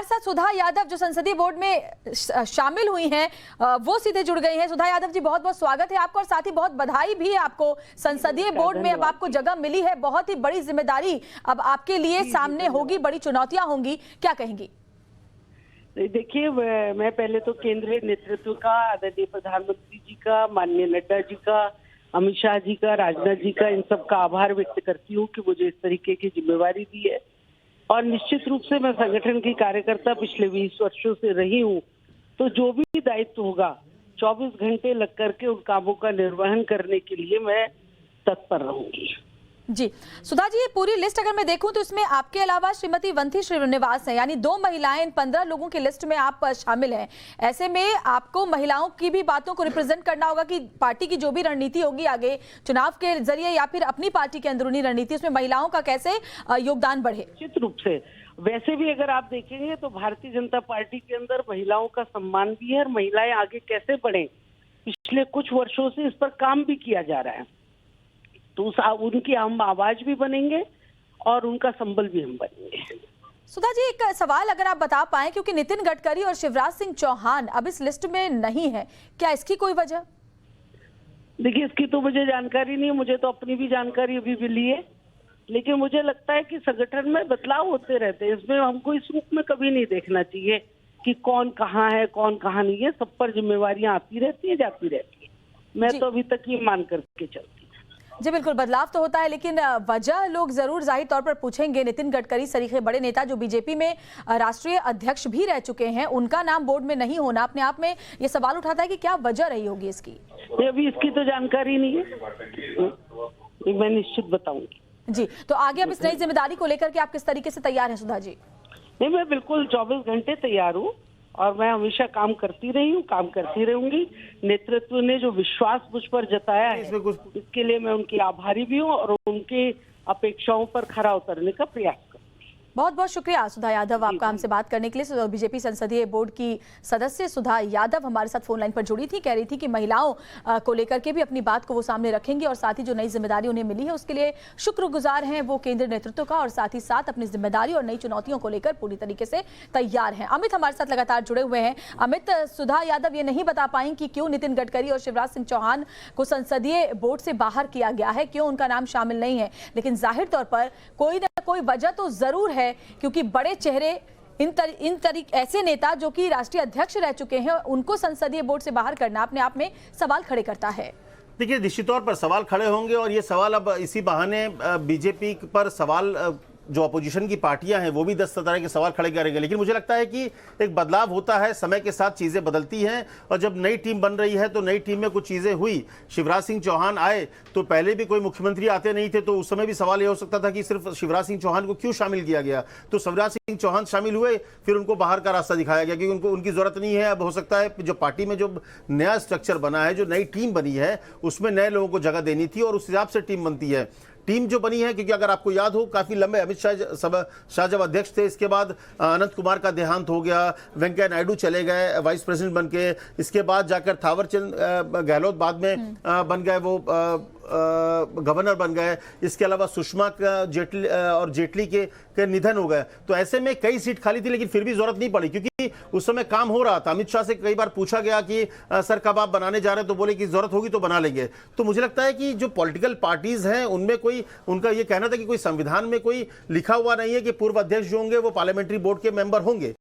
हमारे साथ सुधा यादव जो संसदीय बोर्ड में शामिल हुई हैं, वो सीधे जुड़ गई हैं। सुधा यादव जी, बहुत बहुत स्वागत है आपका और साथ ही बहुत बधाई भी है आपको। संसदीय बोर्ड में अब आपको जगह मिली है, बहुत ही बड़ी जिम्मेदारी अब आपके लिए सामने होगी, बड़ी चुनौतियां होंगी, क्या कहेंगी? देखिए, मैं पहले तो केंद्रीय नेतृत्व का, आदरणीय प्रधानमंत्री जी का, माननीय नड्डा जी का, अमित शाह जी का, राजनाथ जी का, इन सब का आभार व्यक्त करती हूँ कि मुझे इस तरीके की जिम्मेवारी दी है। और निश्चित रूप से मैं संगठन की कार्यकर्ता पिछले 20 वर्षों से रही हूँ, तो जो भी दायित्व होगा 24 घंटे लग करके उन कामों का निर्वहन करने के लिए मैं तत्पर रहूंगी। जी सुधा जी, ये पूरी लिस्ट अगर मैं देखूं तो इसमें आपके अलावा श्रीमती वंथी श्रीनिवास हैं, यानी 2 महिलाएं, 15 लोगों की लिस्ट में आप शामिल हैं। ऐसे में आपको महिलाओं की भी बातों को रिप्रेजेंट करना होगा कि पार्टी की जो भी रणनीति होगी आगे चुनाव के जरिए या फिर अपनी पार्टी की अंदरूनी रणनीति, उसमें महिलाओं का कैसे योगदान बढ़े। निश्चित रूप से, वैसे भी अगर आप देखेंगे तो भारतीय जनता पार्टी के अंदर महिलाओं का सम्मान भी है और महिलाएं आगे कैसे बढ़े, पिछले कुछ वर्षों से इस पर काम भी किया जा रहा है। तो उनकी हम आवाज भी बनेंगे और उनका संबल भी हम बनेंगे। सुधा जी, एक सवाल अगर आप बता पाएं, क्योंकि नितिन गडकरी और शिवराज सिंह चौहान अब इस लिस्ट में नहीं है, क्या इसकी कोई वजह? देखिए, इसकी तो मुझे जानकारी नहीं है, मुझे तो अपनी भी जानकारी अभी मिली है, लेकिन मुझे लगता है कि संगठन में बदलाव होते रहते हैं। इसमें हमको इस रूप में कभी नहीं देखना चाहिए कि कौन कहाँ है कौन कहाँ नहीं है। सब पर जिम्मेवारियां आती रहती है, जाती रहती है। मैं तो अभी तक ये मान करके चलती। जी बिल्कुल, बदलाव तो होता है, लेकिन वजह लोग जरूर जाहिर तौर पर पूछेंगे। नितिन गडकरी सरीखे बड़े नेता जो बीजेपी में राष्ट्रीय अध्यक्ष भी रह चुके हैं, उनका नाम बोर्ड में नहीं होना अपने आप में ये सवाल उठाता है कि क्या वजह रही होगी इसकी? अभी इसकी तो जानकारी नहीं है, मैं निश्चित बताऊंगी। जी, तो आगे अब इस नई जिम्मेदारी को लेकर के आप किस तरीके से तैयार हैं सुधा जी? नहीं, मैं बिल्कुल 24 घंटे तैयार हूँ और मैं हमेशा काम करती रही हूँ, काम करती रहूंगी। नेतृत्व ने जो विश्वास मुझ पर जताया है, इसके लिए मैं उनकी आभारी भी हूँ और उनकी अपेक्षाओं पर खरा उतरने का प्रयास करूँ। बहुत बहुत शुक्रिया सुधा यादव, आपका हमसे बात करने के लिए। बीजेपी संसदीय बोर्ड की सदस्य सुधा यादव हमारे साथ फोन लाइन पर जुड़ी थी, कह रही थी कि महिलाओं को लेकर के भी अपनी बात को वो सामने रखेंगी और साथ ही जो नई जिम्मेदारी उन्हें मिली है उसके लिए शुक्रगुजार हैं वो केंद्रीय नेतृत्व का, और साथ ही साथ अपनी जिम्मेदारी और नई चुनौतियों को लेकर पूरी तरीके से तैयार हैं। अमित हमारे साथ लगातार जुड़े हुए हैं। अमित, सुधा यादव ये नहीं बता पाई कि क्यों नितिन गडकरी और शिवराज सिंह चौहान को संसदीय बोर्ड से बाहर किया गया है, क्यों उनका नाम शामिल नहीं है, लेकिन जाहिर तौर पर कोई ना कोई वजह तो जरूर है, क्योंकि बड़े चेहरे ऐसे नेता जो कि राष्ट्रीय अध्यक्ष रह चुके हैं, उनको संसदीय बोर्ड से बाहर करना अपने आप में सवाल खड़े करता है। देखिए, निश्चित तौर पर सवाल खड़े होंगे और ये सवाल अब इसी बहाने बीजेपी पर सवाल जो अपोजिशन की पार्टियां हैं वो भी 10 तरह के सवाल खड़े करेंगे। लेकिन मुझे लगता है कि एक बदलाव होता है, समय के साथ चीज़ें बदलती हैं और जब नई टीम बन रही है तो नई टीम में कुछ चीज़ें हुई। शिवराज सिंह चौहान आए तो पहले भी कोई मुख्यमंत्री आते नहीं थे, तो उस समय भी सवाल ये हो सकता था कि सिर्फ शिवराज सिंह चौहान को क्यों शामिल किया गया। तो शिवराज सिंह चौहान शामिल हुए, फिर उनको बाहर का रास्ता दिखाया गया क्योंकि उनकी जरूरत नहीं है। अब हो सकता है जो पार्टी में जो नया स्ट्रक्चर बना है, जो नई टीम बनी है, उसमें नए लोगों को जगह देनी थी और उस हिसाब से टीम बनती है। टीम जो बनी है, क्योंकि अगर आपको याद हो काफी लंबे अमित शाह जब अध्यक्ष थे, इसके बाद अनंत कुमार का देहांत हो गया, वेंकैया नायडू चले गए वाइस प्रेसिडेंट बन के, इसके बाद जाकर थावरचंद गहलोत बाद में बन गए, वो गवर्नर बन गए। इसके अलावा सुषमा का जेटली के निधन हो गए। तो ऐसे में कई सीट खाली थी, लेकिन फिर भी जरूरत नहीं पड़ी क्योंकि उस समय काम हो रहा था। अमित शाह से कई बार पूछा गया कि सर कब आप बनाने जा रहे हैं, तो बोले कि जरूरत होगी तो बना लेंगे। तो मुझे लगता है कि जो पॉलिटिकल पार्टीज हैं उनमें कोई, उनका ये कहना था कि कोई संविधान में कोई लिखा हुआ नहीं है कि पूर्व अध्यक्ष जो होंगे वो पार्लियामेंट्री बोर्ड के मेंबर होंगे।